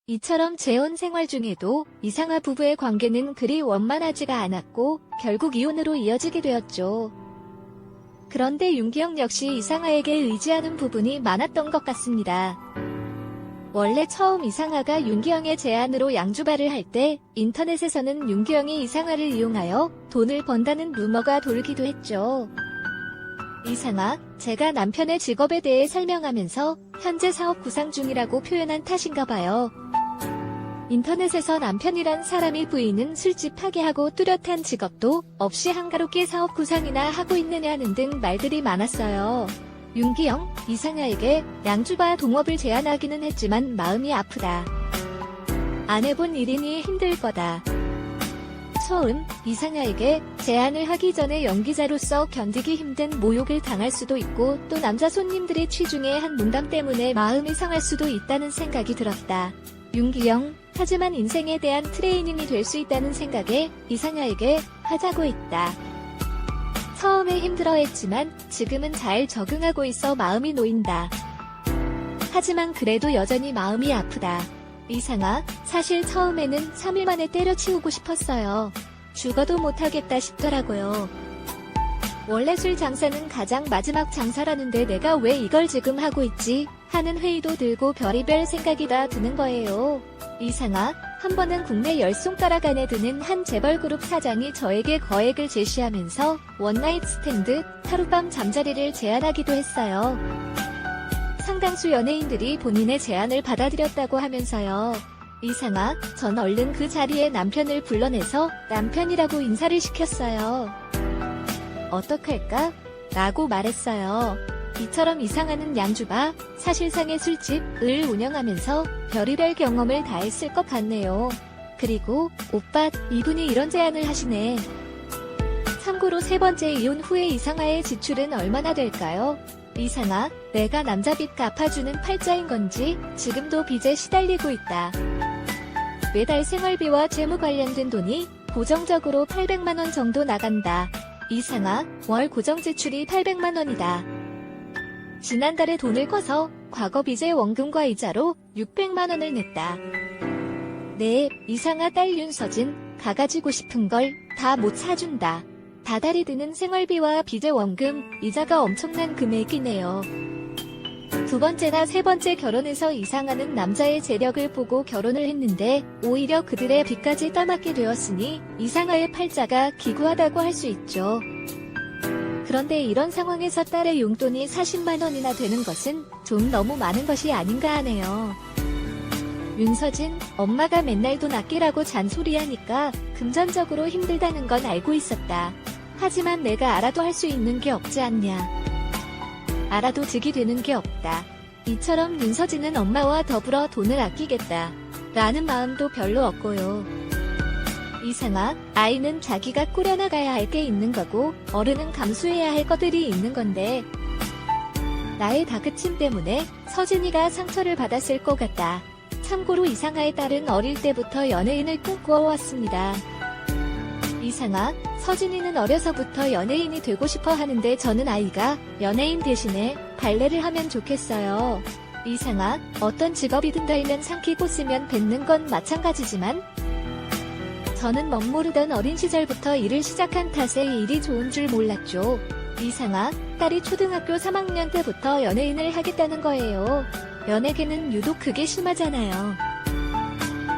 이처럼 재혼 생활 중에도 이상아 부부의 관계는 그리 원만하지가 않았고 결국 이혼으로 이어지게 되었죠. 그런데 윤기영 역시 이상아에게 의지하는 부분이 많았던 것 같습니다. 원래 처음 이상아가 윤기영의 제안으로 양주바를 할 때 인터넷에서는 윤기영이 이상아를 이용하여 돈을 번다는 루머가 돌기도 했죠. 이상아, 제가 남편의 직업에 대해 설명하면서 현재 사업 구상 중이라고 표현한 탓인가 봐요. 인터넷에서 남편이란 사람이 부인은 술집 파괴하고 뚜렷한 직업도 없이 한가롭게 사업 구상이나 하고 있느냐는 등 말들이 많았어요. 윤기영, 이상아에게 양주바 동업을 제안하기는 했지만 마음이 아프다. 안 해본 일이니 힘들 거다. 처음 이상아에게 제안을 하기 전에 연기자로서 견디기 힘든 모욕을 당할 수도 있고 또 남자 손님들의 취중에 한 농담 때문에 마음이 상할 수도 있다는 생각이 들었다. 윤기영, 하지만 인생에 대한 트레이닝이 될 수 있다는 생각에 이상아에게 하자고 했다. 처음에 힘들어했지만 지금은 잘 적응하고 있어 마음이 놓인다. 하지만 그래도 여전히 마음이 아프다. 이상아, 사실 처음에는 3일 만에 때려치우고 싶었어요. 죽어도 못하겠다 싶더라고요. 원래 술 장사는 가장 마지막 장사라는데 내가 왜 이걸 지금 하고 있지? 하는 회의도 들고 별의별 생각이 다 드는 거예요. 이상아, 한 번은 국내 10손가락 안에 드는 한 재벌그룹 사장이 저에게 거액을 제시하면서 원나잇 스탠드, 하룻밤 잠자리를 제안하기도 했어요. 상당수 연예인들이 본인의 제안을 받아들였다고 하면서요. 이상아, 전 얼른 그 자리에 남편을 불러내서 남편이라고 인사를 시켰어요. 어떡할까? 라고 말했어요. 이처럼 이상아는 양주바, 사실상의 술집을 운영하면서 별의별 경험을 다 했을 것 같네요. 그리고 오빠, 이분이 이런 제안을 하시네. 참고로 세 번째 이혼 후에 이상아의 지출은 얼마나 될까요? 이상아, 내가 남자 빚 갚아주는 팔자인 건지 지금도 빚에 시달리고 있다. 매달 생활비와 재무 관련된 돈이 고정적으로 800만원 정도 나간다. 이상아, 월 고정 지출이 800만원이다. 지난달에 돈을 꺼서 과거 빚의 원금과 이자로 600만원을 냈다. 네, 이상아 딸 윤서진, 가가지고 싶은 걸 다 못 사준다. 다달이 드는 생활비와 빚의 원금, 이자가 엄청난 금액이네요. 두 번째나 세 번째 결혼해서 이상아는 남자의 재력을 보고 결혼을 했는데 오히려 그들의 빚까지 떠맡게 되었으니 이상아의 팔자가 기구하다고 할 수 있죠. 그런데 이런 상황에서 딸의 용돈이 40만원이나 되는 것은 좀 너무 많은 것이 아닌가 하네요. 윤서진, 엄마가 맨날 돈 아끼라고 잔소리하니까 금전적으로 힘들다는 건 알고 있었다. 하지만 내가 알아도 할 수 있는 게 없지 않냐. 알아도 득이 되는 게 없다. 이처럼 윤서진은 엄마와 더불어 돈을 아끼겠다. 라는 마음도 별로 없고요. 이상아, 아이는 자기가 꾸려나가야 할 게 있는 거고 어른은 감수해야 할 것들이 있는 건데 나의 다그침 때문에 서진이가 상처를 받았을 것 같다. 참고로 이상아의 딸은 어릴 때부터 연예인을 꿈꿔왔습니다. 이상아, 서진이는 어려서부터 연예인이 되고 싶어 하는데 저는 아이가 연예인 대신에 발레를 하면 좋겠어요. 이상아, 어떤 직업이든 달면 삼키고 쓰면 뱉는 건 마찬가지지만 저는 멋모르던 어린 시절부터 일을 시작한 탓에 일이 좋은 줄 몰랐죠. 이상아, 딸이 초등학교 3학년 때부터 연예인을 하겠다는 거예요. 연예계는 유독 그게 심하잖아요.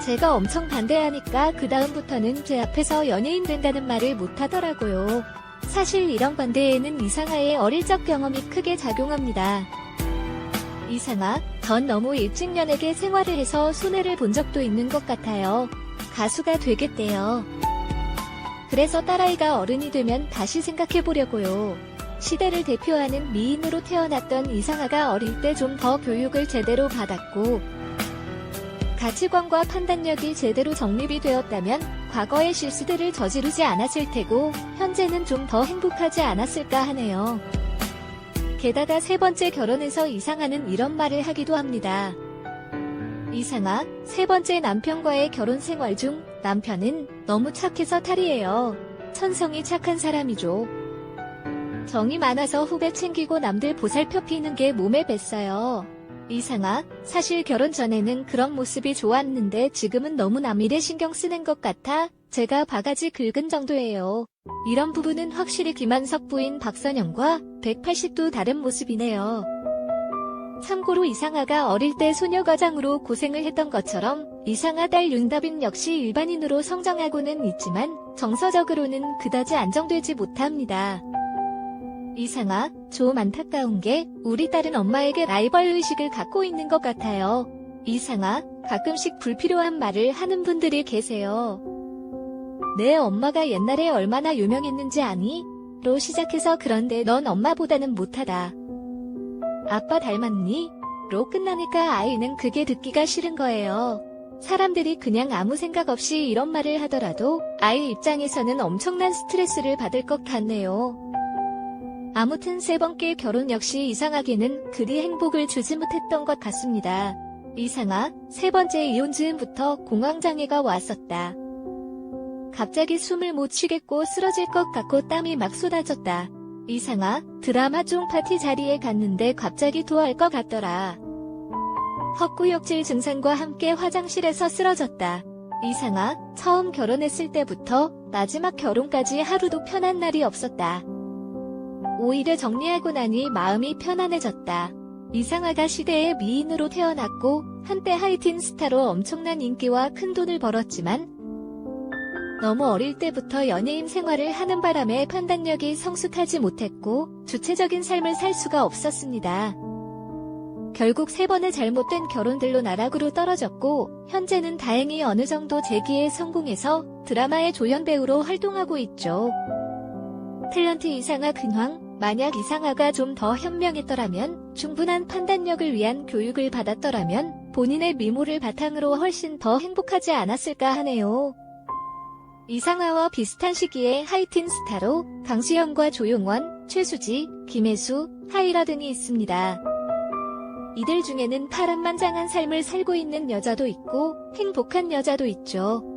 제가 엄청 반대하니까 그 다음부터는 제 앞에서 연예인 된다는 말을 못하더라고요. 사실 이런 반대에는 이상아의 어릴 적 경험이 크게 작용합니다. 이상아, 전 너무 일찍 연예계 생활을 해서 손해를 본 적도 있는 것 같아요. 가수가 되겠대요. 그래서 딸아이가 어른이 되면 다시 생각해보려고요. 시대를 대표하는 미인으로 태어났던 이상아가 어릴 때 좀 더 교육을 제대로 받았고 가치관과 판단력이 제대로 정립이 되었다면 과거의 실수들을 저지르지 않았을 테고 현재는 좀 더 행복하지 않았을까 하네요. 게다가 세 번째 결혼에서 이상아는 이런 말을 하기도 합니다. 이상아, 세 번째 남편과의 결혼 생활 중 남편은 너무 착해서 탈이에요. 천성이 착한 사람이죠. 정이 많아서 후배 챙기고 남들 보살펴 피는 게 몸에 뱄어요. 이상아, 사실 결혼 전에는 그런 모습이 좋았는데 지금은 너무 남 일에 신경 쓰는 것 같아 제가 바가지 긁은 정도예요. 이런 부분은 확실히 김한석 부인 박선영과 180도 다른 모습이네요. 참고로 이상아가 어릴 때 소녀가장으로 고생을 했던 것처럼 이상아 딸 윤다빈 역시 일반인으로 성장하고는 있지만 정서적으로는 그다지 안정되지 못합니다. 이상아, 좀 안타까운 게 우리 딸은 엄마에게 라이벌 의식을 갖고 있는 것 같아요. 이상아, 가끔씩 불필요한 말을 하는 분들이 계세요. 내 엄마가 옛날에 얼마나 유명했는지 아니? 로 시작해서 그런데 넌 엄마보다는 못하다. 아빠 닮았니? 로 끝나니까 아이는 그게 듣기가 싫은 거예요. 사람들이 그냥 아무 생각 없이 이런 말을 하더라도 아이 입장에서는 엄청난 스트레스를 받을 것 같네요. 아무튼 세 번째 결혼 역시 이상하게는 그리 행복을 주지 못했던 것 같습니다. 이상아, 세 번째 이혼 즈음부터 공황장애가 왔었다. 갑자기 숨을 못 쉬겠고 쓰러질 것 같고 땀이 막 쏟아졌다. 이상아, 드라마 중 파티 자리에 갔는데 갑자기 토할 것 같더라. 헛구역질 증상과 함께 화장실에서 쓰러졌다. 이상아, 처음 결혼했을 때부터 마지막 결혼까지 하루도 편한 날이 없었다. 오히려 정리하고 나니 마음이 편안해졌다. 이상아가 시대의 미인으로 태어났고 한때 하이틴 스타로 엄청난 인기와 큰 돈을 벌었지만 너무 어릴 때부터 연예인 생활을 하는 바람에 판단력이 성숙하지 못했고 주체적인 삶을 살 수가 없었습니다. 결국 세 번의 잘못된 결혼들로 나락으로 떨어졌고 현재는 다행히 어느 정도 재기에 성공해서 드라마의 조연 배우로 활동하고 있죠. 탤런트 이상아 근황, 만약 이상아가 좀 더 현명했더라면 충분한 판단력을 위한 교육을 받았더라면 본인의 미모를 바탕으로 훨씬 더 행복하지 않았을까 하네요. 이상아와 비슷한 시기에 하이틴 스타로 강수영과 조용원, 최수지, 김혜수, 하이라 등이 있습니다. 이들 중에는 파란만장한 삶을 살고 있는 여자도 있고 행복한 여자도 있죠.